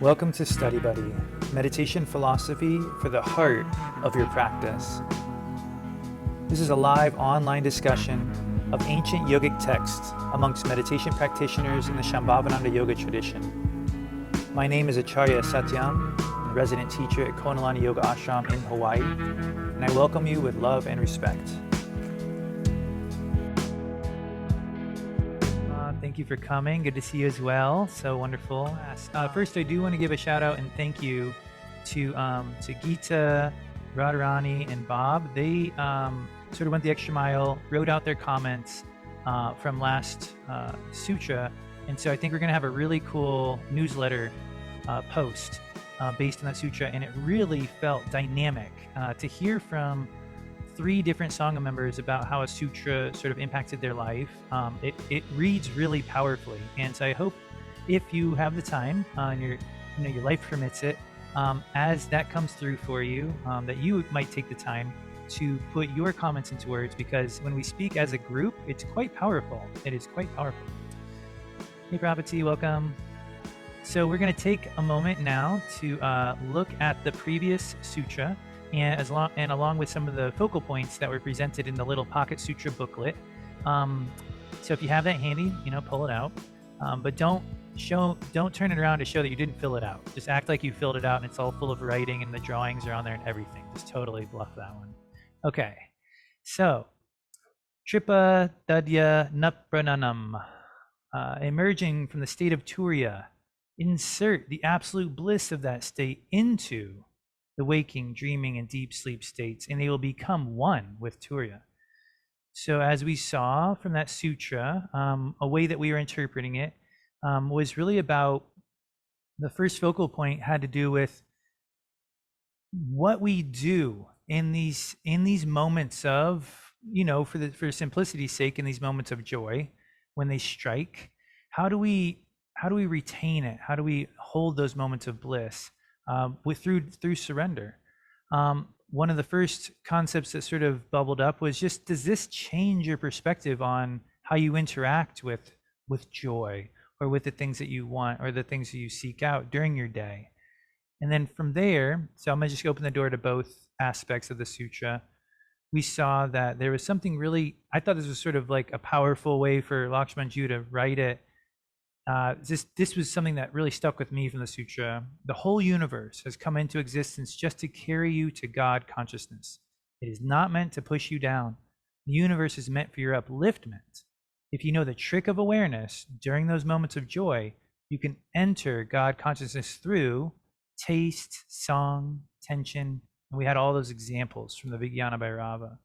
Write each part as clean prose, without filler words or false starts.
Welcome to Study Buddy, meditation philosophy for the heart of your practice. This is a live online discussion of ancient yogic texts amongst meditation practitioners in the Shambhavi yoga tradition. My name is Acharya Satyam, resident teacher at Konalani Yoga Ashram in Hawaii, and I welcome you with love and respect. Thank you for coming. Good to see you as well. So wonderful. First, I do want to give a shout out and thank you to Gita, Radharani, and Bob. They sort of went the extra mile, wrote out their comments from last sutra, and so I think we're going to have a really cool newsletter post based on that sutra, and it really felt dynamic to hear from 3 different Sangha members about how a sutra sort of impacted their life. It reads really powerfully, and so I hope if you have the time and your life permits it, as that comes through for you, that you might take the time to put your comments into words, because when we speak as a group, it's quite powerful. It is quite powerful. Hey, Prabhati, welcome. So we're going to take a moment now to look at the previous sutra, and along with some of the focal points that were presented in the little Pocket Sutra booklet. So if you have that handy, pull it out, but don't turn it around to show that you didn't fill it out. Just act like you filled it out and it's all full of writing and the drawings are on there and everything. Just totally bluff that one. Okay, so Tripa Dadya Naprananam, emerging from the state of Turiya, insert the absolute bliss of that state into the waking, dreaming, and deep sleep states, and they will become one with Turiya. So as we saw from that sutra, a way that we were interpreting it was really about, the first focal point had to do with what we do in these moments of, for simplicity's sake, in these moments of joy, when they strike. How do we retain it? How do we hold those moments of bliss through surrender? One of the first concepts that sort of bubbled up was just, does this change your perspective on how you interact with joy, or with the things that you want, or the things that you seek out during your day? And then from there, so I'm going to just open the door to both aspects of the sutra. We saw that there was something really, I thought this was sort of like a powerful way for Lakshmanju to write it. This was something that really stuck with me from the sutra. The whole universe has come into existence just to carry you to God consciousness. It is not meant to push you down. The universe is meant for your upliftment. If you know the trick of awareness during those moments of joy, you can enter God consciousness through taste, song, tension, and we had all those examples from the Vijnana Bhairava.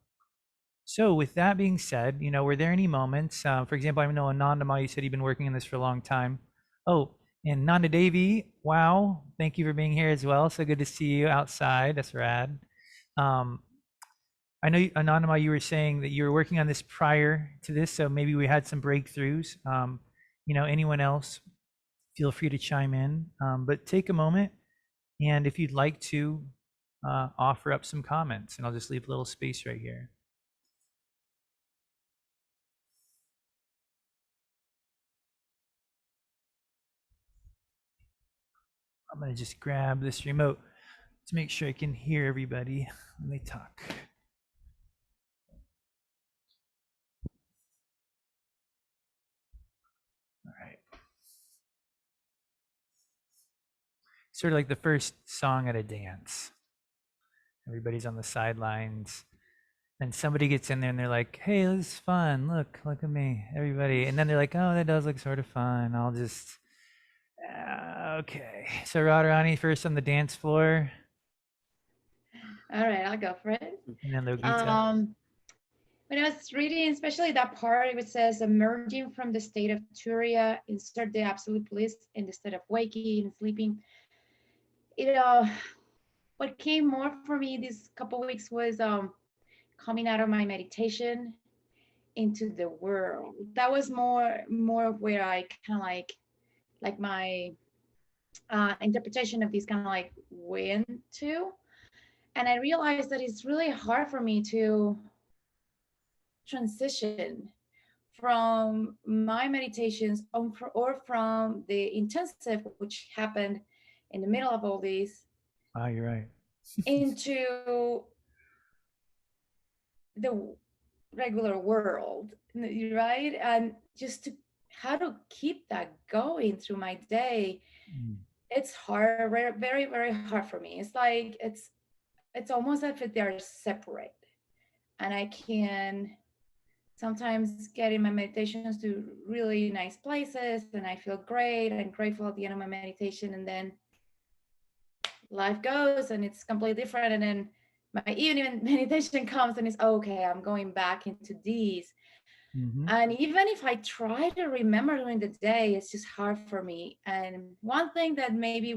So with that being said, were there any moments, for example, I know Anandama, you said you've been working on this for a long time. Oh, and Nanda Devi, wow, thank you for being here as well. So good to see you outside. That's rad. I know, Anandama, you were saying that you were working on this prior to this, so maybe we had some breakthroughs. Anyone else, feel free to chime in, but take a moment, and if you'd like to offer up some comments, and I'll just leave a little space right here. I'm going to just grab this remote to make sure I can hear everybody when they talk. All right. Sort of like the first song at a dance. Everybody's on the sidelines, and somebody gets in there and they're like, hey, this is fun. Look at me, everybody. And then they're like, oh, that does look sort of fun. I'll just, okay. So Radharani first on the dance floor. All right, I'll go for it. And then Logita. When I was reading, especially that part, it says, emerging from the state of Turiya, insert the absolute bliss in the state of waking and sleeping. What came more for me these couple weeks was coming out of my meditation into the world. That was more of where I kind of like my interpretation of this kind of like went to. And I realized that it's really hard for me to transition from my meditations or from the intensive which happened in the middle of all this, You're right. into the regular world, right? And just to how to keep that going through my day, Mm. it's hard, very, very hard for me. It's like it's almost as if they're separate, and I can sometimes get in my meditations to really nice places, and I feel great and grateful at the end of my meditation, and then life goes and it's completely different, and then my evening meditation comes and it's okay, I'm going back into these. Mm-hmm. And even if I try to remember during the day, it's just hard for me. And one thing that maybe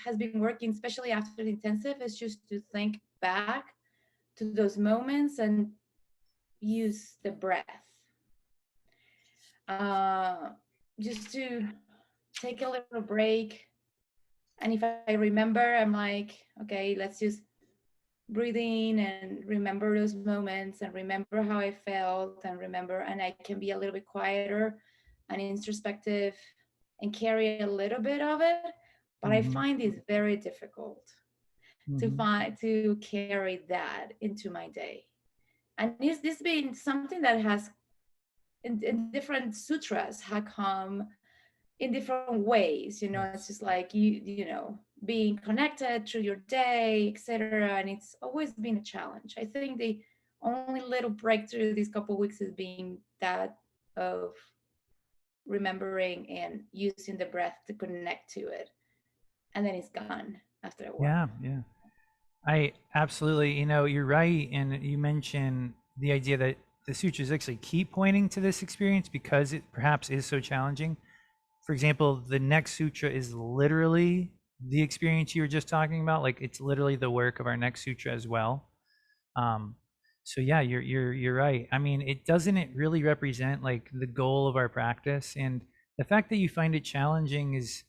has been working, especially after the intensive, is just to think back to those moments and use the breath. Uh, just to take a little break. And if I remember, I'm like, okay, let's just breathe in and remember those moments and remember how I felt and remember, and I can be a little bit quieter and introspective and carry a little bit of it. But I Mm-hmm. find it's very difficult Mm-hmm. to carry that into my day. And this been something that has in different sutras have come in different ways. It's just like being connected through your day, etc. And it's always been a challenge. I think the only little breakthrough these couple of weeks has been that of remembering and using the breath to connect to it, and then it's gone after a while. Yeah, yeah. I absolutely, you're right. And you mentioned the idea that the sutras actually keep pointing to this experience because it perhaps is so challenging. For example, the next sutra is literally the experience you were just talking about. Like it's literally the work of our next sutra as well. Um, so yeah, you're right. I mean, doesn't it really represent like the goal of our practice, and the fact that you find it challenging is,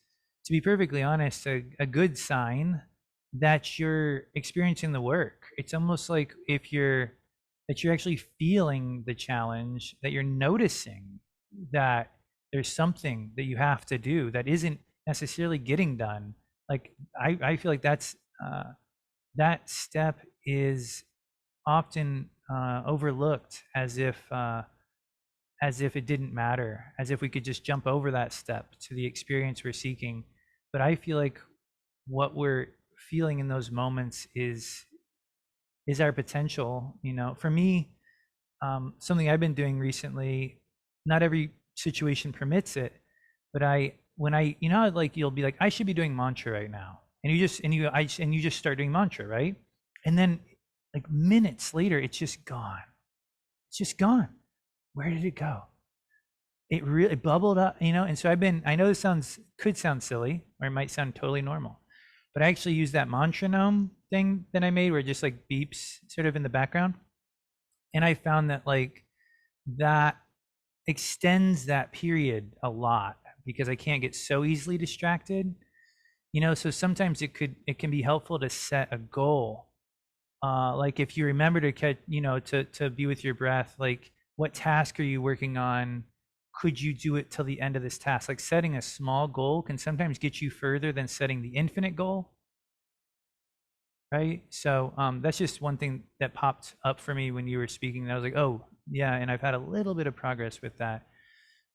to be perfectly honest, a good sign that you're experiencing the work. It's almost like if you're actually feeling the challenge, that you're noticing that there's something that you have to do that isn't necessarily getting done. Like I feel like that step is often overlooked as if it didn't matter, as if we could just jump over that step to the experience we're seeking. But I feel like what we're feeling in those moments is our potential. For me, something I've been doing recently. Not every situation permits it, but when I like you'll be like, I should be doing mantra right now, and you just start doing mantra, right? And then like minutes later, it's just gone. It's just gone. Where did it go? It really bubbled up, and so I know this could sound silly, or it might sound totally normal, but I actually use that metronome thing that I made where it just like beeps sort of in the background. And I found that like that extends that period a lot because I can't get so easily distracted. So sometimes it can be helpful to set a goal. Like if you remember to catch, to be with your breath, like what task are you working on? Could you do it till the end of this task? Like setting a small goal can sometimes get you further than setting the infinite goal. Right. So that's just one thing that popped up for me when you were speaking. And I was like, oh yeah. And I've had a little bit of progress with that,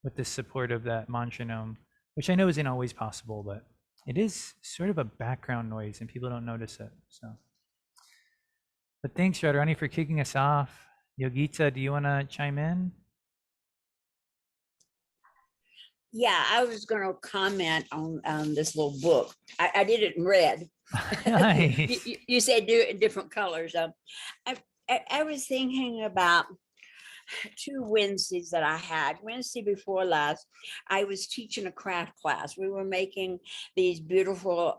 with the support of that metronome, which I know isn't always possible, but it is sort of a background noise and people don't notice it. So, but thanks, Radharani, for kicking us off. Yogita, do you want to chime in? Yeah, I was going to comment on this little book. I did it in red. Nice. You said do it in different colors. I was thinking about 2 Wednesdays that I had. Wednesday before last, I was teaching a craft class. We were making these beautiful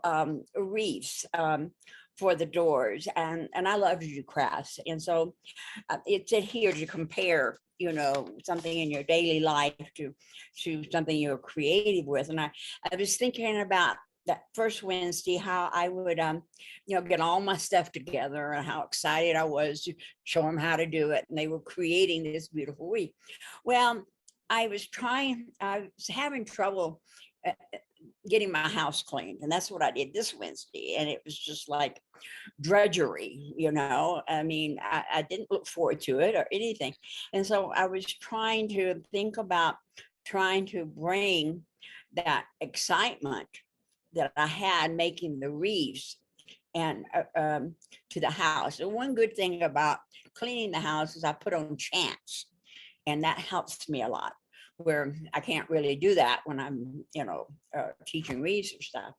wreaths for the doors, and I love to do crafts. And so it's here to compare, something in your daily life to something you're creative with. And I was thinking about that first Wednesday, how I would, get all my stuff together and how excited I was to show them how to do it. And they were creating this beautiful wreath. Well, I was having trouble getting my house cleaned. And that's what I did this Wednesday. And it was just like drudgery, you know. I mean, I didn't look forward to it or anything. And so I was trying to think about trying to bring that excitement that I had making the wreaths and to the house. And one good thing about cleaning the house is I put on chants, and that helps me a lot, where I can't really do that when I'm, you know, teaching wreaths or stuff.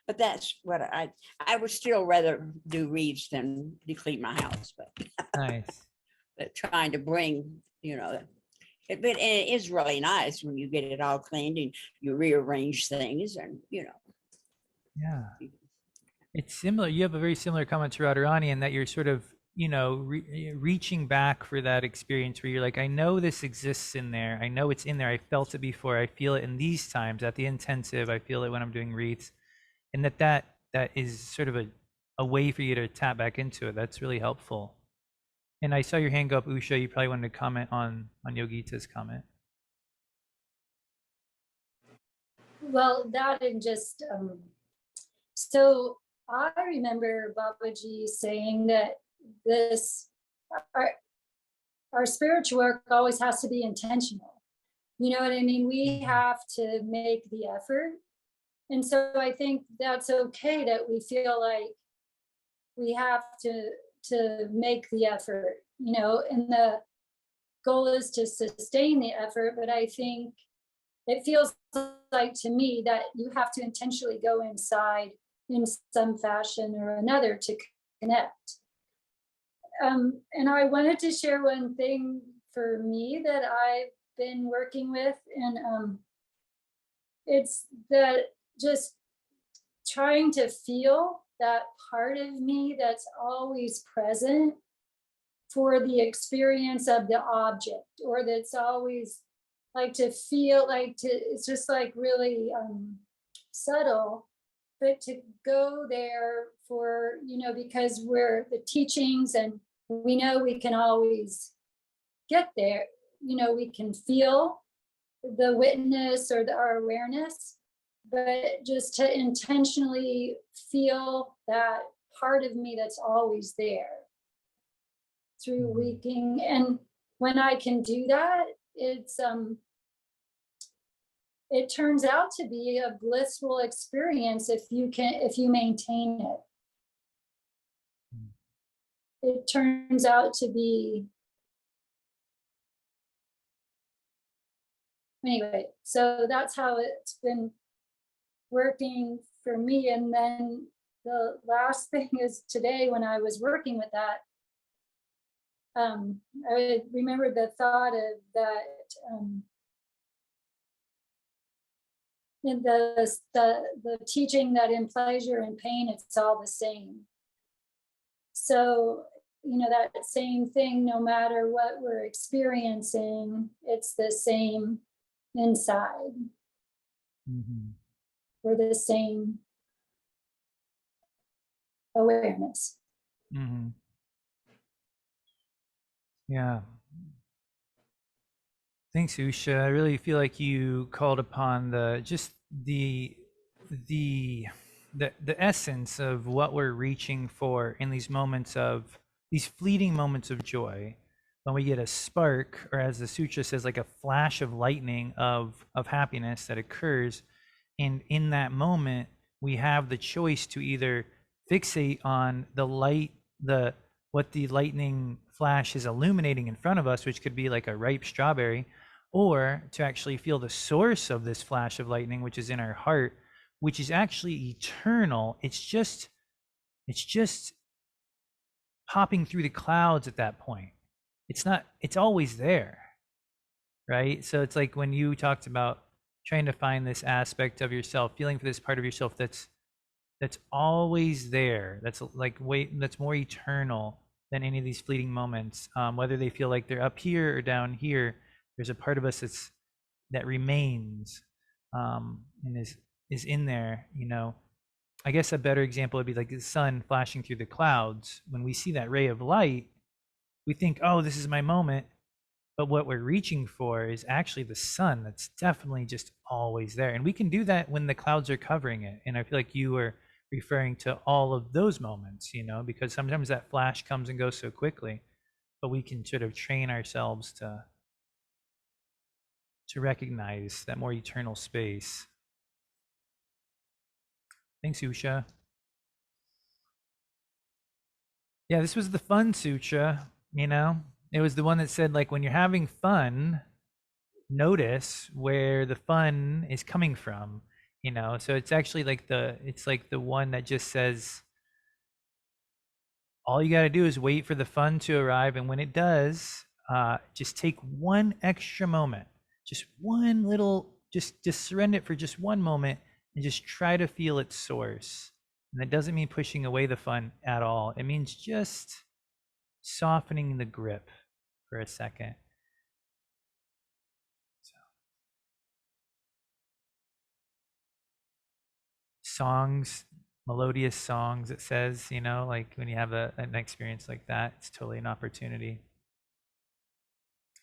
But that's what I would still rather do wreaths than to clean my house. But Nice. but trying to bring, you know, but it is really nice when you get it all cleaned and you rearrange things, and you know. Yeah. It's similar. You have a very similar comment to Radharani in that you're sort of, you know, reaching back for that experience where you're like, I know this exists in there. I know it's in there. I felt it before. I feel it in these times at the intensive. I feel it when I'm doing wreaths, and that is sort of a way for you to tap back into it. That's really helpful. And I saw your hand go up, Usha. You probably wanted to comment on Yogita's comment. Well, that and just so I remember Babaji saying that this our spiritual work always has to be intentional. You know what I mean? We have to make the effort. And so I think that's okay that we feel like we have to make the effort, you know, and the goal is to sustain the effort. But I think it feels like to me that you have to intentionally go inside in some fashion or another to connect. And I wanted to share one thing for me that I've been working with, and it's that just trying to feel that part of me that's always present for the experience of the object, or that's always like to feel like it's just like really subtle, but to go there for, you know, because we're the teachings and we know we can always get there, you know, we can feel the witness or our awareness, but just to intentionally feel that part of me that's always there through waking. And when I can do that, it's it turns out to be a blissful experience if you maintain it. It turns out to be, anyway, so that's how it's been working for me. And then the last thing is today when I was working with that, I remember the thought of that in the teaching that in pleasure and pain, it's all the same. So, you know, that same thing, no matter what we're experiencing, it's the same inside. Mm-hmm. We're the same awareness. Mm-hmm. Yeah. Thanks, Usha. I really feel like you called upon the essence of what we're reaching for in these moments of these fleeting moments of joy, when we get a spark, or as the sutra says, like a flash of lightning of happiness that occurs, and in that moment we have the choice to either fixate on the light, what the lightning flash is illuminating in front of us, which could be like a ripe strawberry, or to actually feel the source of this flash of lightning, which is in our heart, which is actually eternal. It's just popping through the clouds at that point. It's always there, right? So it's like when you talked about trying to find this aspect of yourself, feeling for this part of yourself that's always there, that's more eternal than any of these fleeting moments, whether they feel like they're up here or down here. There's a part of us that remains, and is in there, you know. I guess a better example would be like the sun flashing through the clouds. When we see that ray of light, we think, oh, this is my moment. But what we're reaching for is actually the sun that's definitely just always there. And we can do that when the clouds are covering it. And I feel like you were referring to all of those moments, because sometimes that flash comes and goes so quickly, but we can sort of train ourselves to recognize that more eternal space. Thanks, Usha. Yeah, this was the fun sutra, It was the one that said, like, when you're having fun, notice where the fun is coming from, So it's actually like the one that just says, all you got to do is wait for the fun to arrive. And when it does, just take one extra moment, just one little, just surrender it for just one moment and just try to feel its source. And that doesn't mean pushing away the fun at all. It means just softening the grip for a second. Songs, melodious songs, it says, like when you have an experience like that, it's totally an opportunity.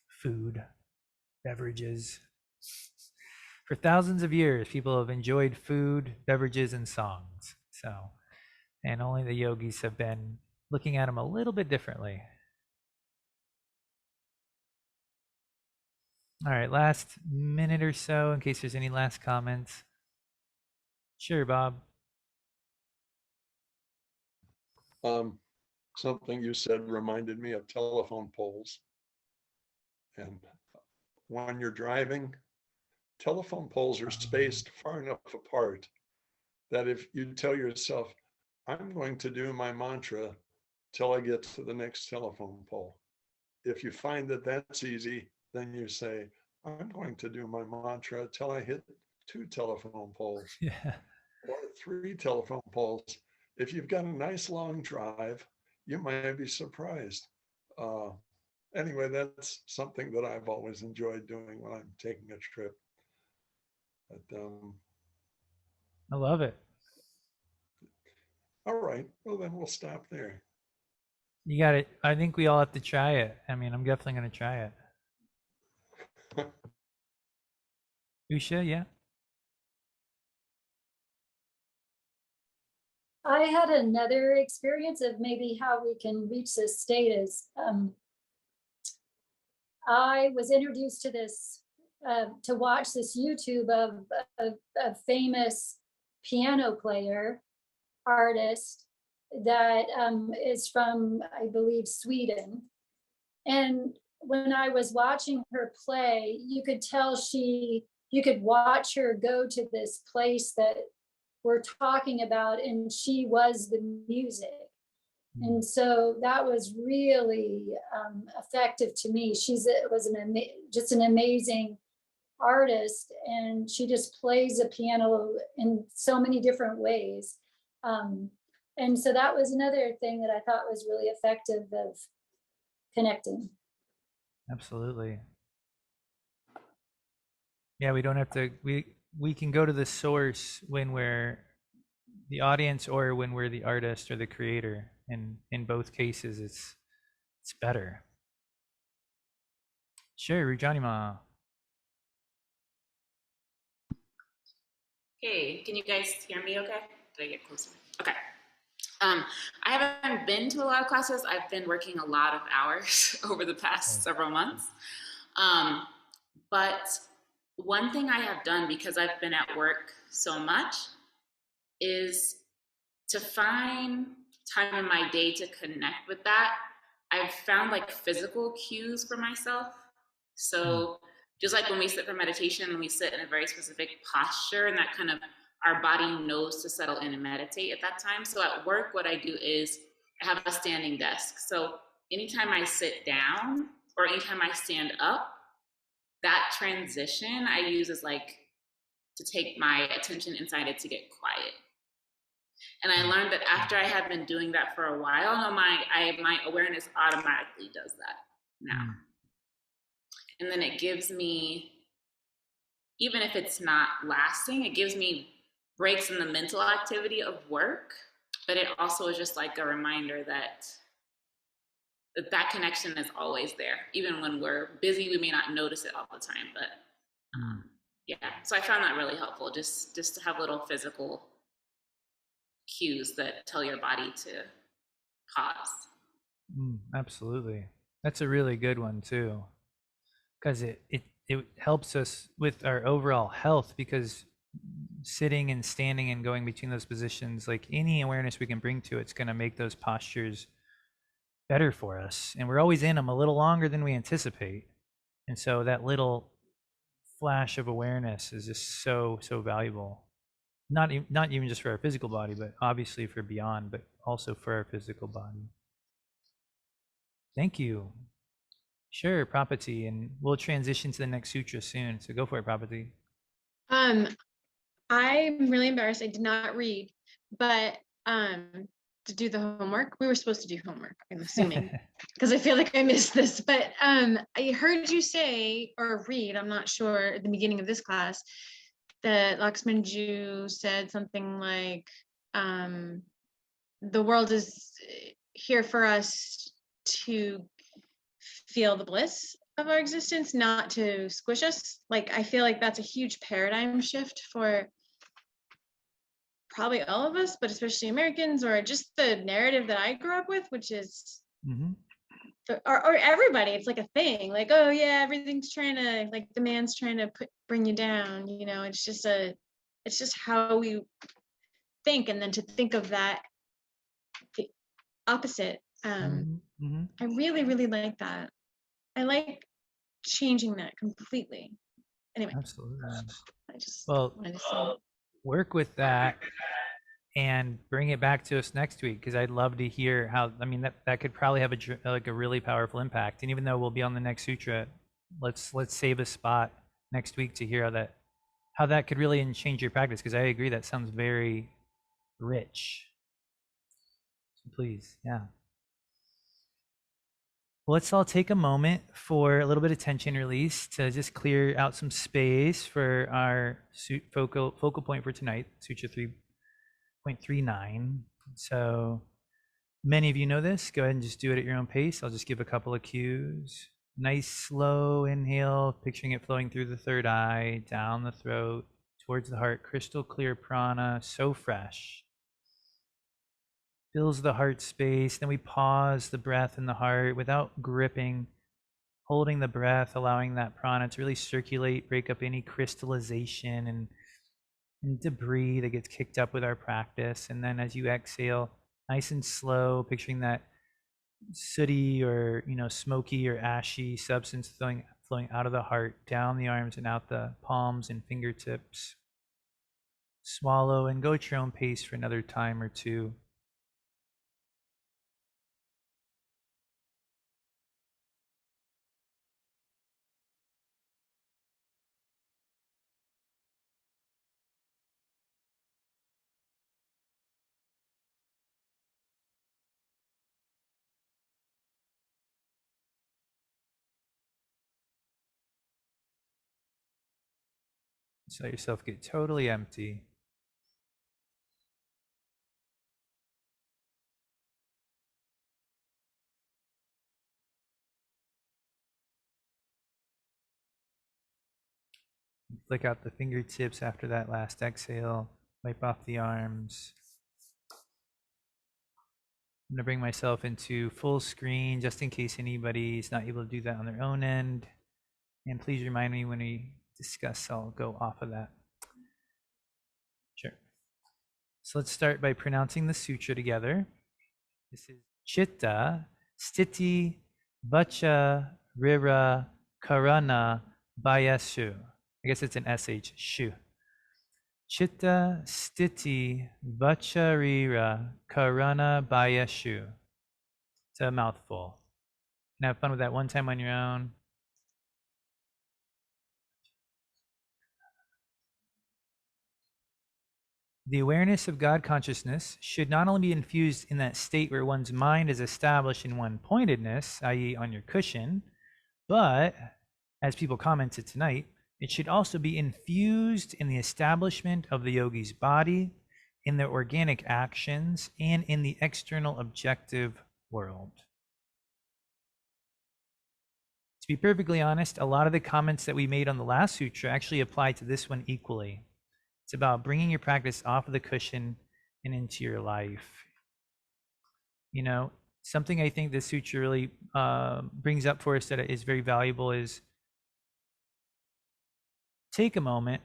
Food, beverages. For thousands of years, people have enjoyed food, beverages, and songs. And only the yogis have been looking at them a little bit differently. All right, last minute or so, in case there's any last comments. Sure, Bob. Something you said reminded me of telephone poles. And when you're driving, telephone poles are spaced far enough apart that if you tell yourself, I'm going to do my mantra till I get to the next telephone pole. If you find that that's easy, then you say, I'm going to do my mantra till I hit 2 telephone poles. Yeah. Or 3 telephone poles. If you've got a nice long drive, you might be surprised. Anyway, that's something that I've always enjoyed doing when I'm taking a trip. But, I love it. All right, well then we'll stop there. You got it. I think we all have to try it. I mean, I'm definitely going to try it. Usha, yeah? I had another experience of maybe how we can reach this state is I was introduced to this, to watch this YouTube of a famous piano player, artist that is from, I believe, Sweden. And when I was watching her play, you could tell you could watch her go to this place that we're talking about, and she was the music. And so that was really effective to me. Was just an amazing artist, and she just plays the piano in so many different ways. And so that was another thing that I thought was really effective of connecting. Absolutely. Yeah, we don't have to, we can go to the source when we're the audience or when we're the artist or the creator. And in both cases, it's better. Sure, Rujanima. Hey, can you guys hear me okay? Did I get closer? Okay. I haven't been to a lot of classes. I've been working a lot of hours over the past several months. But one thing I have done, because I've been at work so much, is to find time in my day to connect with that. I've found like physical cues for myself. So just like when we sit for meditation, we sit in a very specific posture, and that kind of our body knows to settle in and meditate at that time. So at work, what I do is I have a standing desk. So anytime I sit down or anytime I stand up, that transition I use as like to take my attention inside it to get quiet. And I learned that after I have been doing that for a while, my awareness automatically does that now. And then it gives me, even if it's not lasting, it gives me breaks in the mental activity of work, but it also is just like a reminder that that connection is always there. Even when we're busy, we may not notice it all the time, but yeah. So I found that really helpful, just to have little physical cues that tell your body to pause. Absolutely. That's a really good one too, because it helps us with our overall health, because sitting and standing and going between those positions, like any awareness we can bring to it's going to make those postures better for us, and we're always in them a little longer than we anticipate, and so that little flash of awareness is just so valuable, not even just for our physical body, but obviously for beyond, but also for our physical body. Thank you. Sure, Prapati, and we'll transition to the next sutra soon, so go for it, Prapati. I'm really embarrassed. I did not read, but to do the homework, we were supposed to do homework, I'm assuming, because I feel like I missed this. But I heard you say or read, I'm not sure, at the beginning of this class, that Lakshmanju said something like, the world is here for us to feel the bliss of our existence, not to squish us. Like, I feel like that's a huge paradigm shift for probably all of us, but especially Americans, or just the narrative that I grew up with, which is, or everybody, it's like a thing, like, oh yeah, everything's trying to, like, the man's trying to bring you down, you know. It's just how we think, and then to think of that, the opposite. I really, really like that. I like changing that completely. Anyway, absolutely. I just wanted to say, work with that and bring it back to us next week, because I'd love to hear how, I mean, that could probably have a really powerful impact. And even though we'll be on the next sutra, let's save a spot next week to hear how that could really change your practice, because I agree that sounds very rich. So please, yeah. Well, let's all take a moment for a little bit of tension release to just clear out some space for our focal point for tonight, Sutra 3.39. So many of you know this. Go ahead and just do it at your own pace. I'll just give a couple of cues. Nice slow inhale, picturing it flowing through the third eye, down the throat, towards the heart, crystal clear prana, so fresh. Fills the heart space. Then we pause the breath in the heart without gripping, holding the breath, allowing that prana to really circulate, break up any crystallization and debris that gets kicked up with our practice. And then as you exhale, nice and slow, picturing that sooty or, smoky or ashy substance flowing out of the heart, down the arms and out the palms and fingertips. Swallow and go at your own pace for another time or two. Just let yourself get totally empty. Flick out the fingertips after that last exhale. Wipe off the arms. I'm going to bring myself into full screen just in case anybody's not able to do that on their own end. And please remind me when we discuss, I'll go off of that. Sure. So let's start by pronouncing the sutra together. This is Citta, sthiti-vaccha-rīra, Karaṇa-bāhyeṣu. I guess it's an SH, shu. Citta, sthiti-vaccha-rīra, Karaṇa-bāhyeṣu. It's a mouthful. And have fun with that one time on your own. The awareness of God consciousness should not only be infused in that state where one's mind is established in one-pointedness, i.e. on your cushion, but, as people commented tonight, it should also be infused in the establishment of the yogi's body, in their organic actions, and in the external objective world. be perfectly honest, a lot of the comments that we made on the last sutra actually apply to this one equally. It's about bringing your practice off of the cushion and into your life. You know, something I think this sutra really brings up for us that is very valuable is take a moment.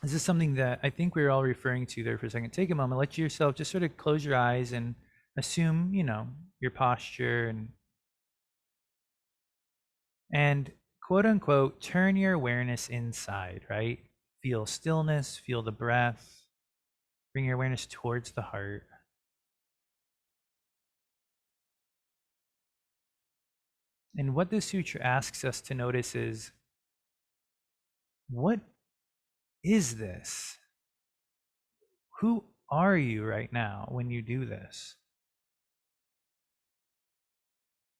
This is something that I think we're all referring to there for a second. Take a moment, let yourself just sort of close your eyes and assume, you know, your posture and quote unquote, turn your awareness inside, right? Feel stillness, feel the breath, bring your awareness towards the heart. And what this sutra asks us to notice is, what is this? Who are you right now when you do this?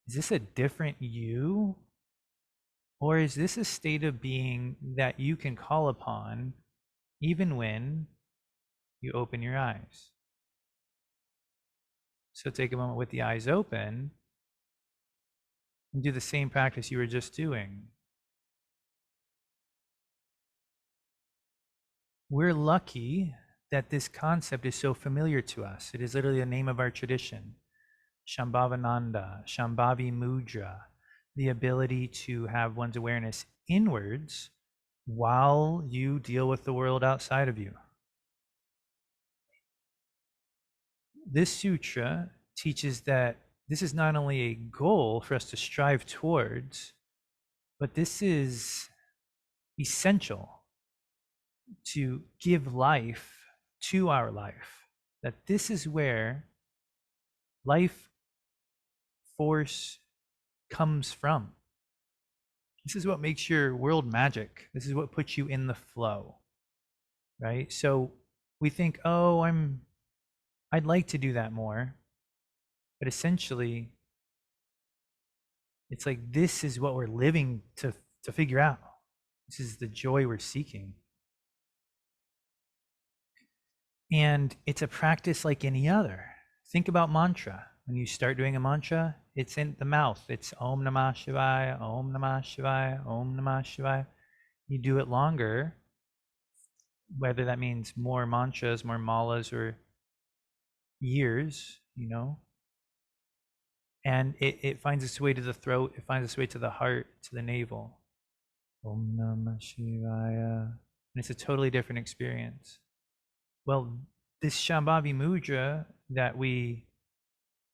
Is this a different you? Or is this a state of being that you can call upon even when you open your eyes? So take a moment with the eyes open and do the same practice you were just doing. We're lucky that this concept is so familiar to us. It is literally the name of our tradition. Shambhavananda, Shambhavi Mudra, the ability to have one's awareness inwards while you deal with the world outside of you. This sutra teaches that this is not only a goal for us to strive towards, but this is essential to give life to our life. That this is where life force comes from. This is what makes your world magic. This is what puts you in the flow, right? So we think, oh, I'd like to do that more. But essentially, it's like this is what we're living to figure out. This is the joy we're seeking. And it's a practice like any other. Think about mantra. When you start doing a mantra, it's in the mouth. It's Om Namah Shivaya, Om Namah Shivaya, Om Namah Shivaya. You do it longer, whether that means more mantras, more malas, or years, you know. And it finds its way to the throat. It finds its way to the heart, to the navel. Om Namah Shivaya. And it's a totally different experience. Well, this Shambhavi Mudra that we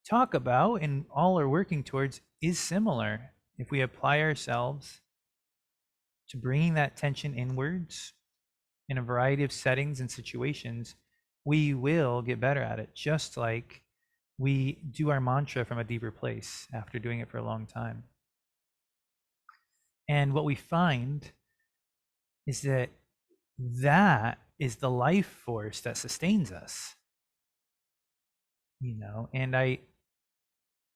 talk about and all are working towards is similar. If we apply ourselves to bringing that tension inwards in a variety of settings and situations, we will get better at it, just like we do our mantra from a deeper place after doing it for a long time. And what we find is that that is the life force that sustains us. You know, and I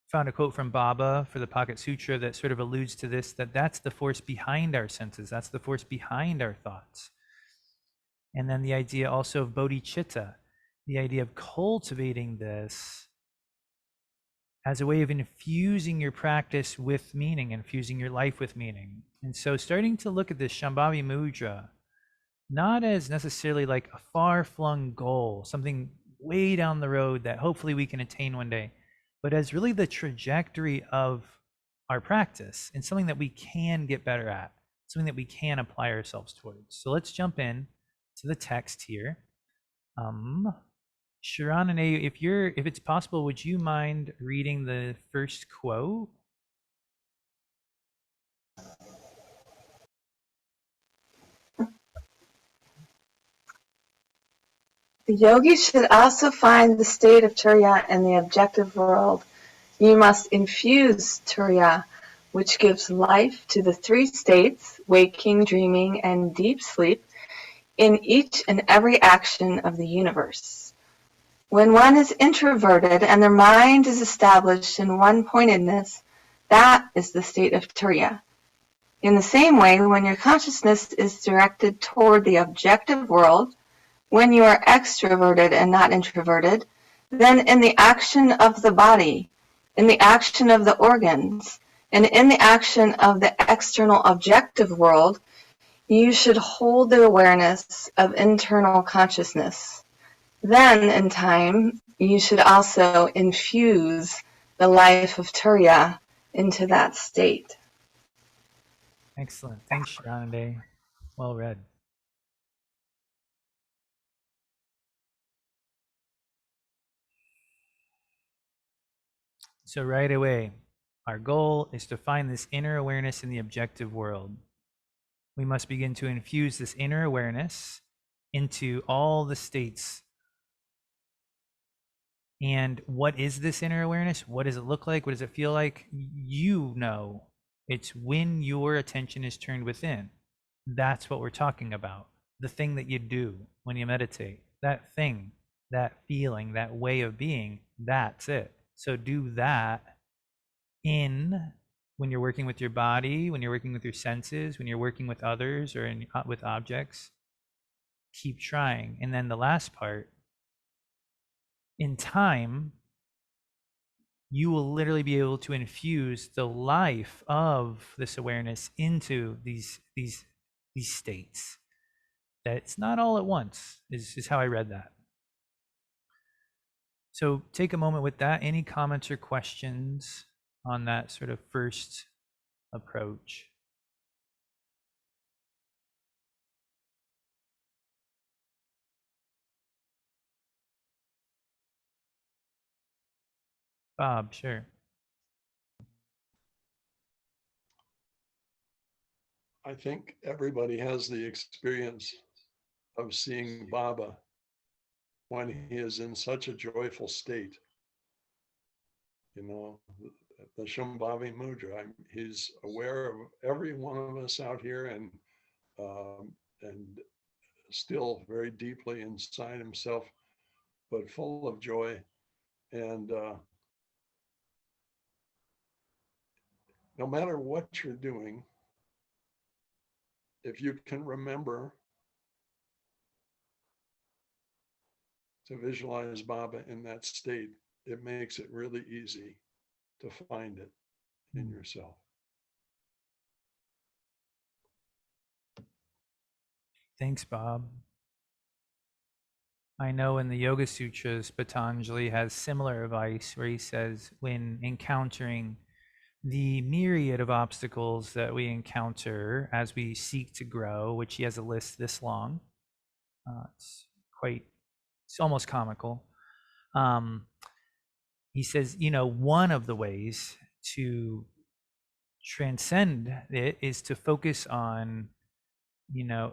found a quote from Baba for the Pocket Sutra that sort of alludes to this, that's the force behind our senses. That's the force behind our thoughts. And then the idea also of bodhicitta, the idea of cultivating this as a way of infusing your practice with meaning, infusing your life with meaning. And so starting to look at this Shambhavi Mudra, not as necessarily like a far-flung goal, something way down the road that hopefully we can attain one day, but as really the trajectory of our practice and something that we can get better at, something that we can apply ourselves towards. So let's jump in to the text here. Sharon and Ayu, if it's possible, would you mind reading the first quote? The yogi should also find the state of Turiya in the objective world. You must infuse Turiya, which gives life to the three states, waking, dreaming, and deep sleep, in each and every action of the universe. When one is introverted and their mind is established in one-pointedness, that is the state of Turiya. In the same way, when your consciousness is directed toward the objective world, when you are extroverted and not introverted, then in the action of the body, in the action of the organs, and in the action of the external objective world, you should hold the awareness of internal consciousness. Then, in time, you should also infuse the life of Turiya into that state. Excellent. Thanks, Sharonde. Well read. So right away, our goal is to find this inner awareness in the objective world. We must begin to infuse this inner awareness into all the states. And what is this inner awareness? What does it look like? What does it feel like? You know, it's when your attention is turned within. That's what we're talking about. The thing that you do when you meditate, that thing, that feeling, that way of being, that's it. So do that when you're working with your body, when you're working with your senses, when you're working with others or with objects. Keep trying. And then the last part, in time, you will literally be able to infuse the life of this awareness into these states. That it's not all at once, is how I read that. So take a moment with that. Any comments or questions on that sort of first approach? Bob, sure. I think everybody has the experience of seeing Baba when he is in such a joyful state. You know, the Shambhavi Mudra, he's aware of every one of us out here and still very deeply inside himself, but full of joy. And no matter what you're doing, if you can remember to visualize Baba in that state, it makes it really easy to find it in yourself. Thanks, Bob. I know in the Yoga Sutras, Patanjali has similar advice where he says when encountering the myriad of obstacles that we encounter as we seek to grow, which he has a list this long, it's almost comical. He says, you know, one of the ways to transcend it is to focus on, you know,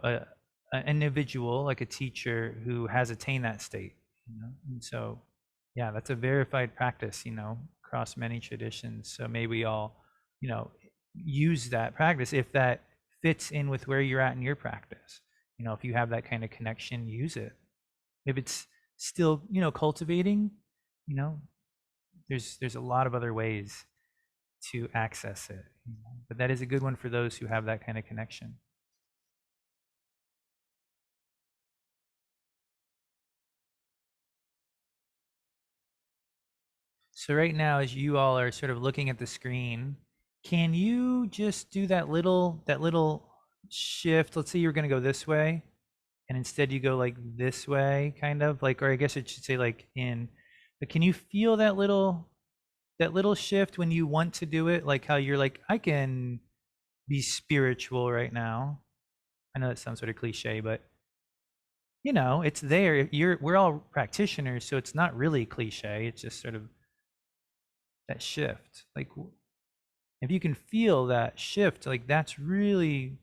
an individual like a teacher who has attained that state, you know. And so, yeah, that's a verified practice, you know, across many traditions. So may we all, you know, use that practice if that fits in with where you're at in your practice. You know, if you have that kind of connection, use it. If it's still, you know, cultivating, you know, there's a lot of other ways to access it, you know? But that is a good one for those who have that kind of connection. So right now, as you all are sort of looking at the screen, can you just do that little shift? Let's say you're going to go this way, and instead you go like this way, kind of like, or I guess it should say like in. But can you feel that little shift when you want to do it? Like how you're like, I can be spiritual right now. I know that sounds sort of cliche, but you know, it's there. We're all practitioners, so it's not really cliche. It's just sort of that shift. Like if you can feel that shift, like that's really,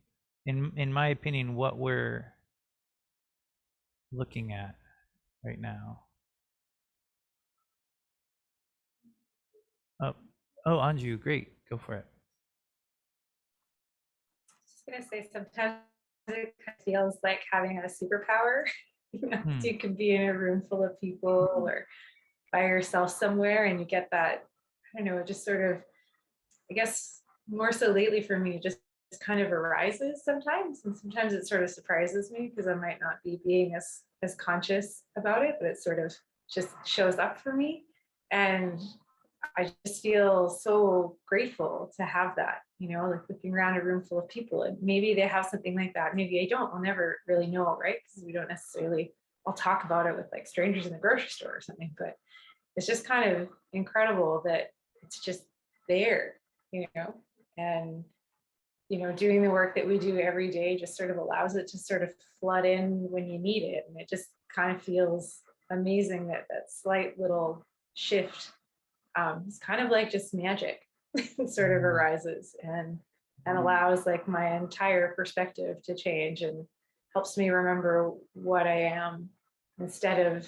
in my opinion, what we're looking at right now. Oh, Anju, great, go for it. Just gonna say, sometimes it kind of feels like having a superpower. You know, so you could be in a room full of people or by yourself somewhere, and you get that. I don't know, it just sort of, I guess more so lately for me, just kind of arises sometimes, and sometimes it sort of surprises me because I might not be being as conscious about it, but it sort of just shows up for me. And I just feel so grateful to have that, like looking around a room full of people, and maybe they have something like that. Maybe I don't. I'll never really know, right? Because we don't necessarily, I'll talk about it with like strangers in the grocery store or something, but it's just kind of incredible that it's just there, and, doing the work that we do every day just sort of allows it to sort of flood in when you need it. And it just kind of feels amazing that that slight little shift, it's kind of like just magic sort of arises and allows like my entire perspective to change and helps me remember what I am instead of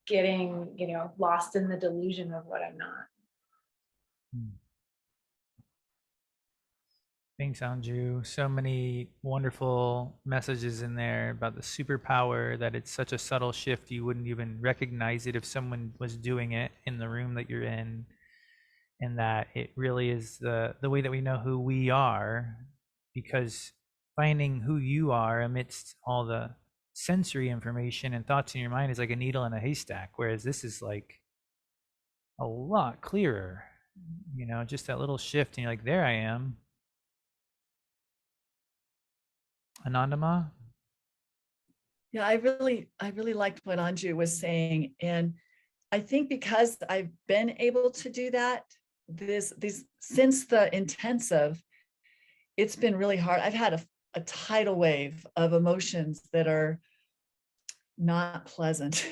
getting, lost in the delusion of what I'm not. Thanks, Anju. So many wonderful messages in there about the superpower, that it's such a subtle shift you wouldn't even recognize it if someone was doing it in the room that you're in, and that it really is the way that we know who we are, because finding who you are amidst all the sensory information and thoughts in your mind is like a needle in a haystack, whereas this is like a lot clearer, just that little shift and you're like, there I am. Anandama? Yeah, I really liked what Anju was saying. And I think because I've been able to do that, since the intensive, it's been really hard. I've had a tidal wave of emotions that are not pleasant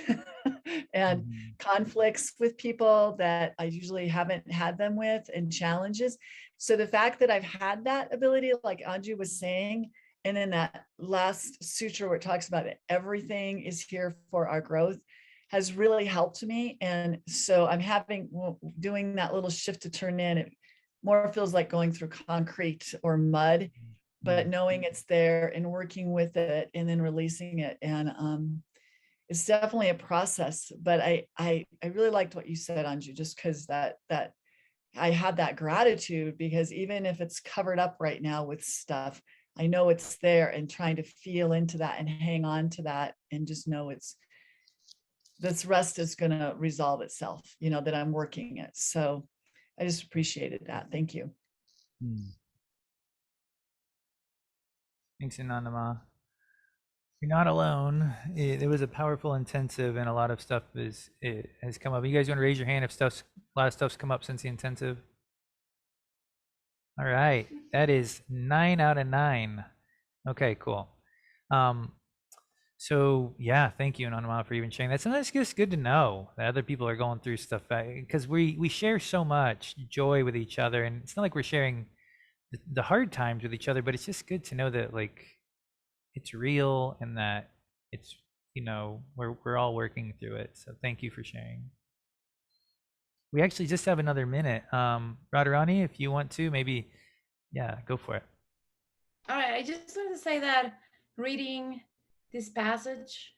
and conflicts with people that I usually haven't had them with, and challenges. So the fact that I've had that ability, like Anju was saying, and in that last sutra where it talks about it, everything is here for our growth, has really helped me. And so I'm doing that little shift to turn in. It more feels like going through concrete or mud, but knowing it's there and working with it and then releasing it. And it's definitely a process, but I really liked what you said, Anju, just because that I had that gratitude, because even if it's covered up right now with stuff, I know it's there, and trying to feel into that and hang on to that and just know this rest is going to resolve itself, that I'm working it. So I just appreciated that. Thank you. Thanks, Anandama. You're not alone. It was a powerful intensive, and a lot of stuff has come up. You guys want to raise your hand if a lot of stuff's come up since the intensive? All right, that is 9 out of 9. Okay, cool. So yeah, thank you, Anandama, for even sharing that. Sometimes it's just good to know that other people are going through stuff, because we share so much joy with each other, and it's not like we're sharing the hard times with each other, but it's just good to know that like it's real, and that it's, we're all working through it. So thank you for sharing. We actually just have another minute. Radharani, if you want to, maybe, yeah, go for it. All right, I just want to say that reading this passage,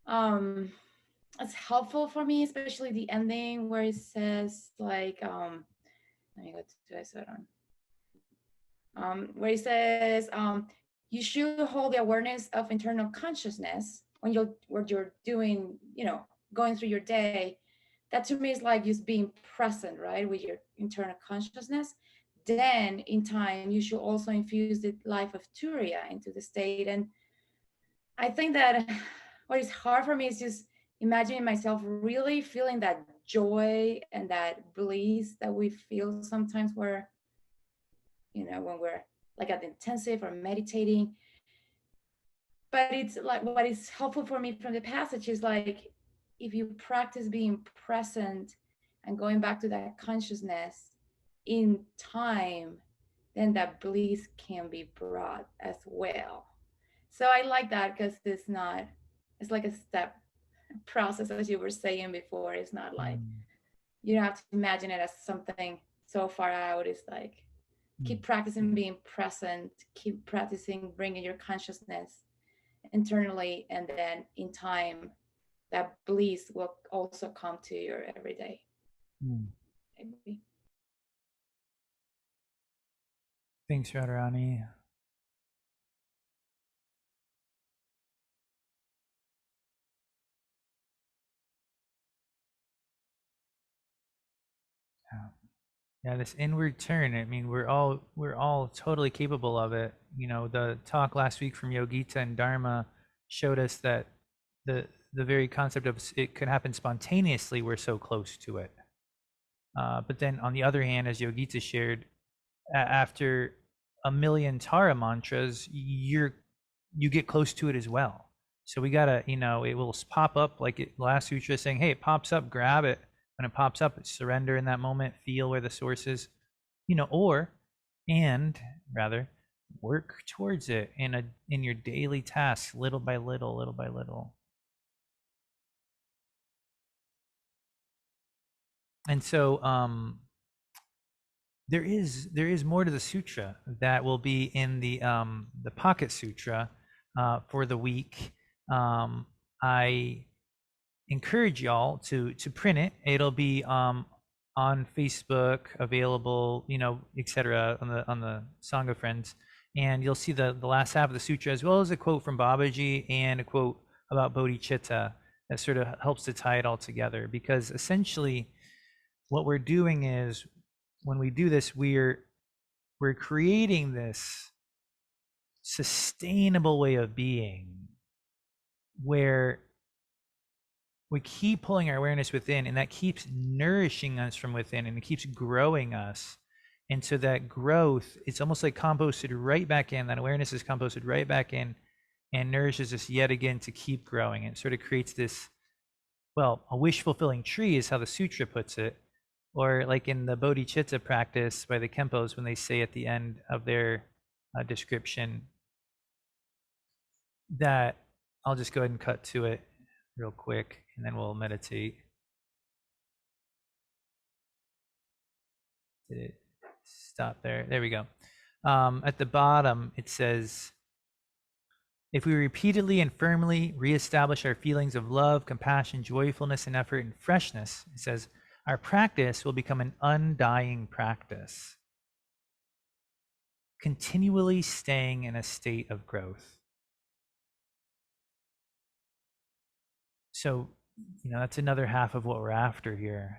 it's helpful for me, especially the ending where it says like, let me go to it, so where it says, you should hold the awareness of internal consciousness when you're doing, going through your day. That to me is like just being present, right, with your internal consciousness. Then in time, you should also infuse the life of Turiya into the state. And I think that what is hard for me is just imagining myself really feeling that joy and that bliss that we feel sometimes where, when we're like at the intensive or meditating. But it's like, what is helpful for me from the passage is like, if you practice being present and going back to that consciousness in time, then that bliss can be brought as well. So I like that, because it's like a step process, as you were saying before. It's not like, you don't have to imagine it as something so far out. It's like, keep practicing being present, keep practicing bringing your consciousness internally, and then in time, that bliss will also come to your everyday. Maybe. Thanks, Radharani. Yeah, this inward turn. I mean, we're all totally capable of it. You know, the talk last week from Yogita and Dharma showed us that the very concept of it could happen spontaneously, we're so close to it. But then on the other hand, as Yogita shared, after a million Tara mantras, you get close to it as well. So we gotta, you know, it will pop up like last sutra is saying, hey, it pops up, grab it. When it pops up, surrender in that moment, feel where the source is, you know, and rather work towards it in your daily tasks, little by little, little by little. And so there is more to the sutra that will be in the pocket sutra for the week. I encourage y'all to print it. It'll be on Facebook, available, you know, etc. on the Sangha Friends, and you'll see the last half of the sutra as well as a quote from Babaji and a quote about bodhicitta that sort of helps to tie it all together. Because essentially, what we're doing is when we do this, we're creating this sustainable way of being where we keep pulling our awareness within, and that keeps nourishing us from within, and it keeps growing us. And so that growth, it's almost like composted right back in. That awareness is composted right back in and nourishes us yet again to keep growing. It sort of creates this, well, a wish-fulfilling tree is how the sutra puts it. Or like in the bodhicitta practice by the Kempos, when they say at the end of their description that, I'll just go ahead and cut to it real quick, and then we'll meditate. Did it stop there? There we go. At the bottom, it says, if we repeatedly and firmly reestablish our feelings of love, compassion, joyfulness, and effort and freshness, it says, our practice will become an undying practice, continually staying in a state of growth. So, you know, that's another half of what we're after here.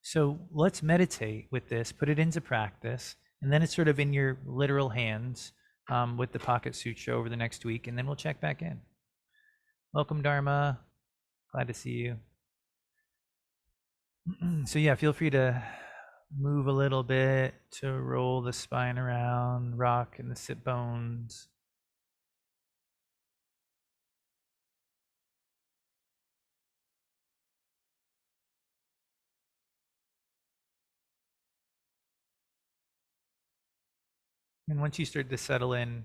So let's meditate with this, put it into practice, and then it's sort of in your literal hands with the Pocket Sutra over the next week, and then we'll check back in. Welcome, Dharma. Glad to see you. So yeah, feel free to move a little bit, to roll the spine around, rock in the sit bones. And once you start to settle in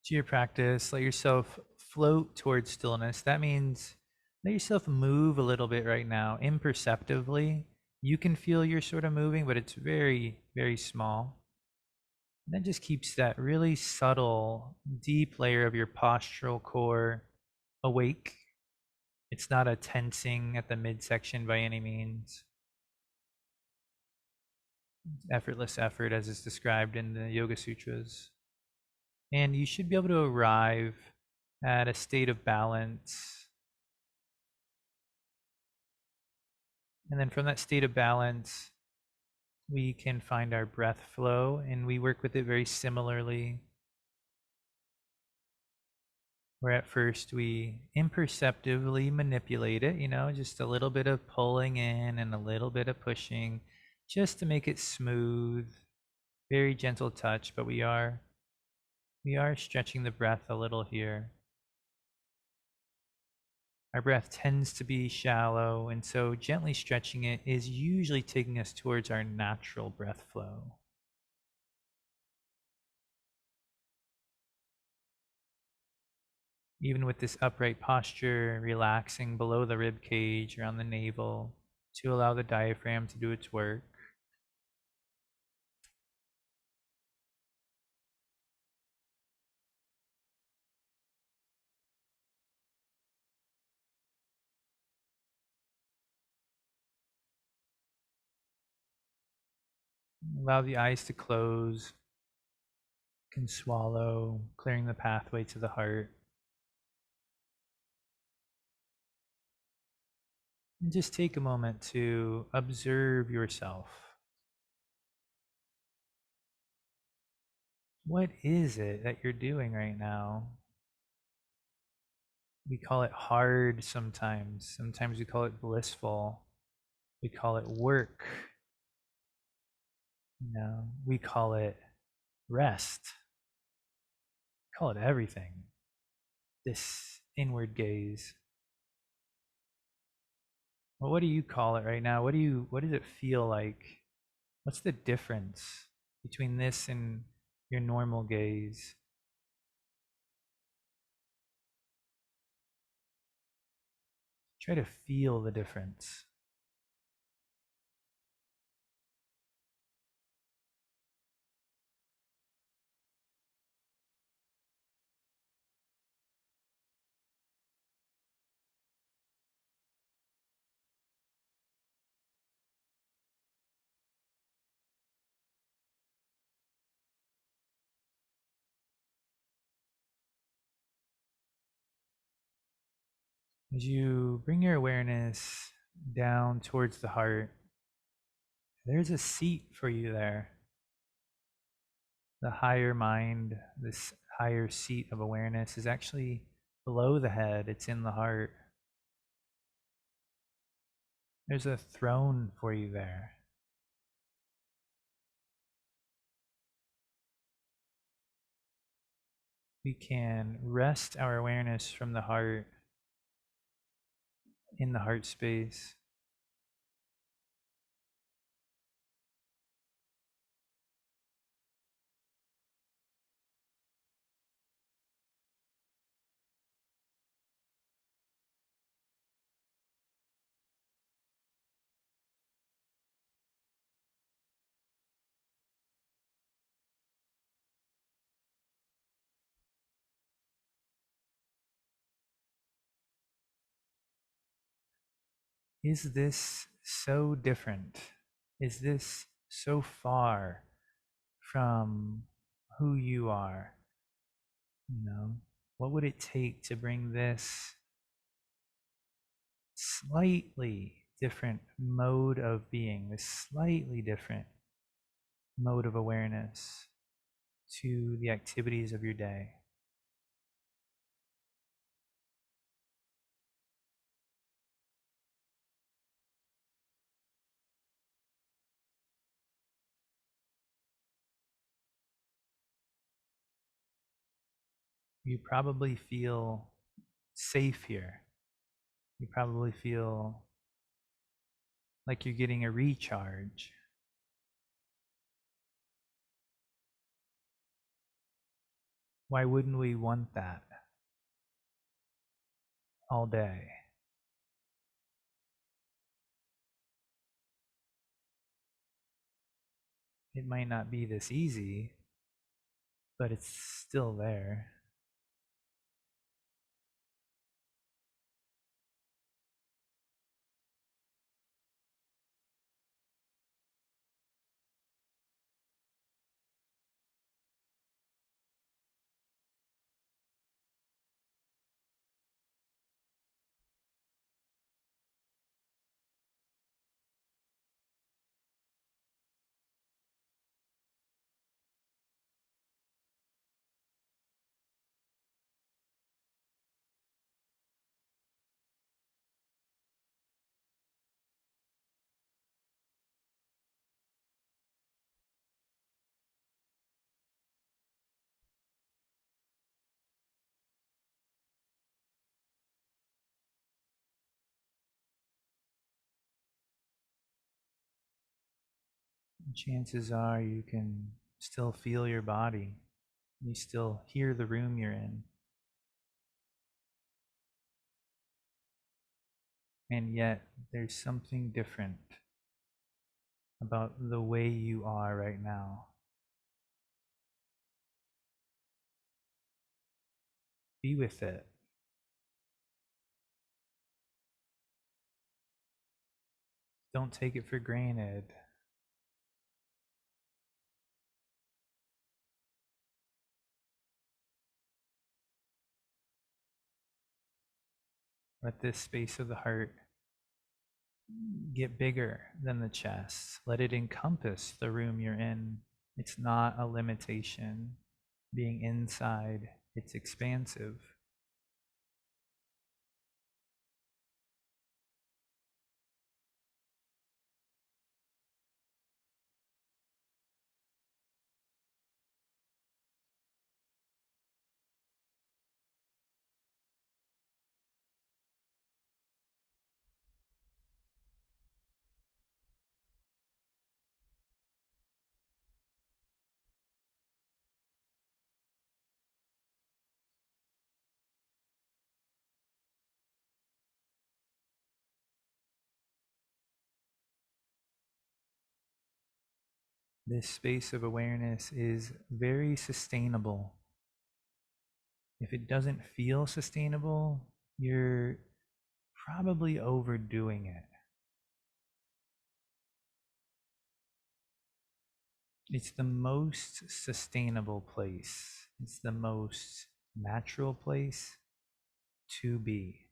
to your practice, let yourself float towards stillness. That means let yourself move a little bit right now, imperceptibly. You can feel you're sort of moving, but it's very, very small. And that just keeps that really subtle, deep layer of your postural core awake. It's not a tensing at the midsection by any means. Effortless effort as is described in the Yoga Sutras. And you should be able to arrive at a state of balance. And then from that state of balance, we can find our breath flow, and we work with it very similarly. Where at first we imperceptibly manipulate it, you know, just a little bit of pulling in and a little bit of pushing, just to make it smooth, very gentle touch, but we are stretching the breath a little here. Our breath tends to be shallow, and so gently stretching it is usually taking us towards our natural breath flow. Even with this upright posture, relaxing below the rib cage, around the navel, to allow the diaphragm to do its work. Allow the eyes to close. Can swallow, clearing the pathway to the heart. And just take a moment to observe yourself. What is it that you're doing right now? We call it hard sometimes. Sometimes we call it blissful. We call it work. We call it rest. We call it everything. This inward gaze. Well, what do you call it right now? What does it feel like? What's the difference between this and your normal gaze? Try to feel the difference. As you bring your awareness down towards the heart, there's a seat for you there. The higher mind, this higher seat of awareness, is actually below the head, it's in the heart. There's a throne for you there. We can rest our awareness from the heart in the heart space. Is this so different? Is this so far from who you are? What would it take to bring this slightly different mode of being, this slightly different mode of awareness to the activities of your day? You probably feel safe here. You probably feel like you're getting a recharge. Why wouldn't we want that all day? It might not be this easy, but it's still there. Chances are you can still feel your body. You still hear the room you're in. And yet there's something different about the way you are right now. Be with it. Don't take it for granted. Let this space of the heart get bigger than the chest. Let it encompass the room you're in. It's not a limitation. Being inside, it's expansive. This space of awareness is very sustainable. If it doesn't feel sustainable, you're probably overdoing it. It's the most sustainable place. It's the most natural place to be.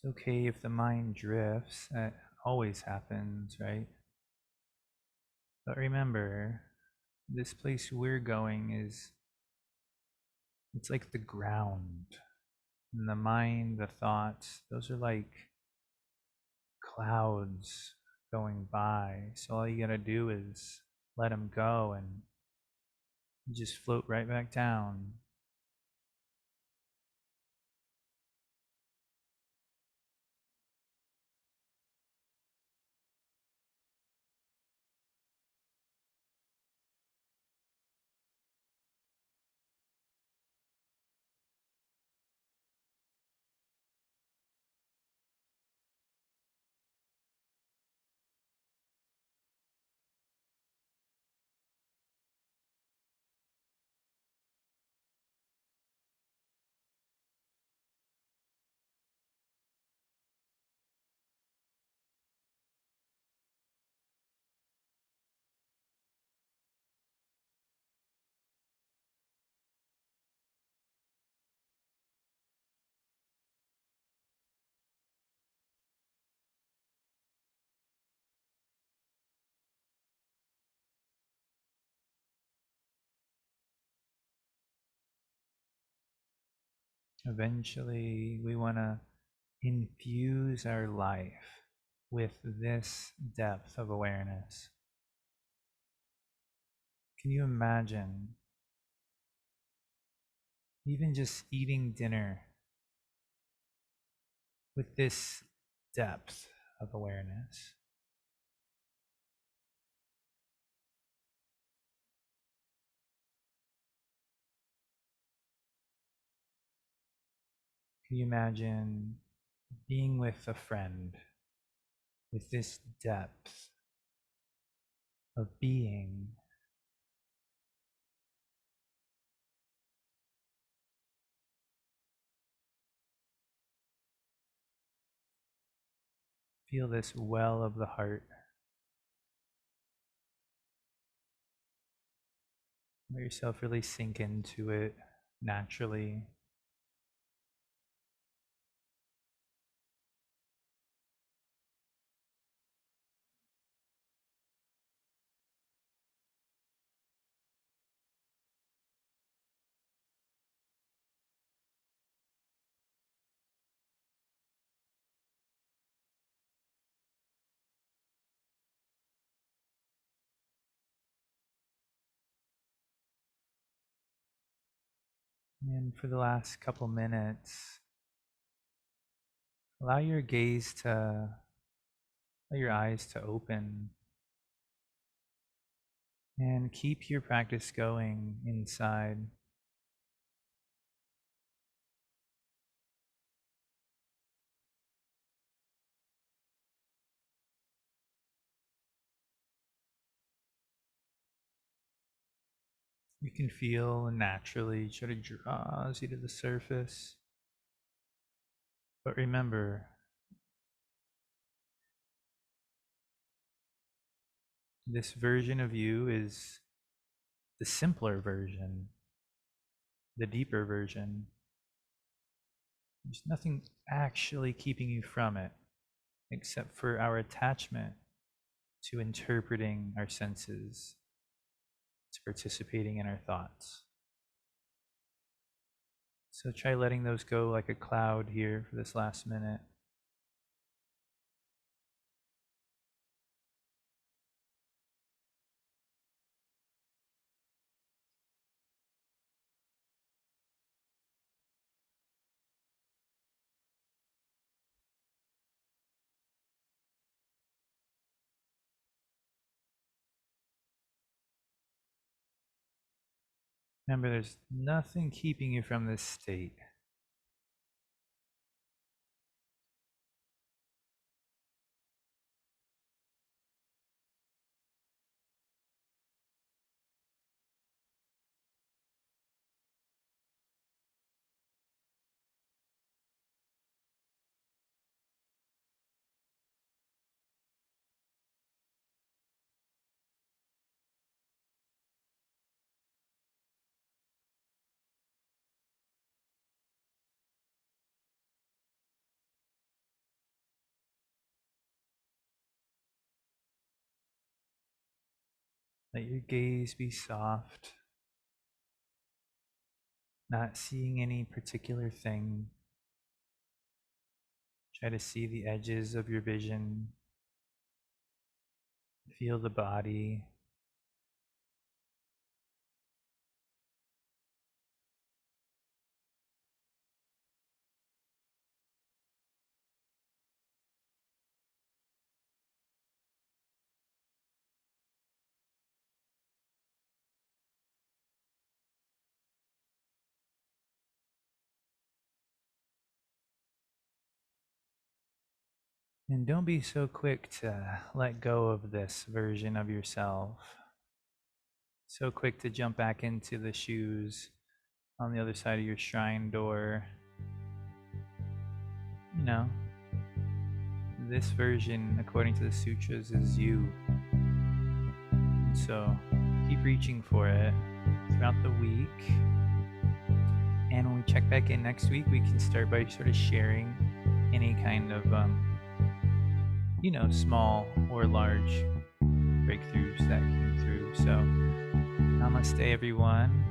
It's okay if the mind drifts. That always happens, right? But remember, this place we're going it's like the ground. And the mind, the thoughts, those are like clouds going by. So all you gotta do is let them go and just float right back down. Eventually, we want to infuse our life with this depth of awareness. Can you imagine even just eating dinner with this depth of awareness? Can you imagine being with a friend with this depth of being? Feel this well of the heart. Let yourself really sink into it naturally. And for the last couple minutes, allow your eyes to open, and keep your practice going inside. You can feel naturally sort of draws you to the surface. But remember, this version of you is the simpler version, the deeper version. There's nothing actually keeping you from it, except for our attachment to interpreting our senses, to participating in our thoughts. So try letting those go like a cloud here for this last minute. Remember, there's nothing keeping you from this state. Let your gaze be soft, not seeing any particular thing. Try to see the edges of your vision. Feel the body. And don't be so quick to let go of this version of yourself. So quick to jump back into the shoes on the other side of your shrine door. You know, this version, according to the sutras, is you. And so keep reaching for it throughout the week. And when we check back in next week, we can start by sort of sharing any kind of small or large breakthroughs that came through. So namaste, everyone.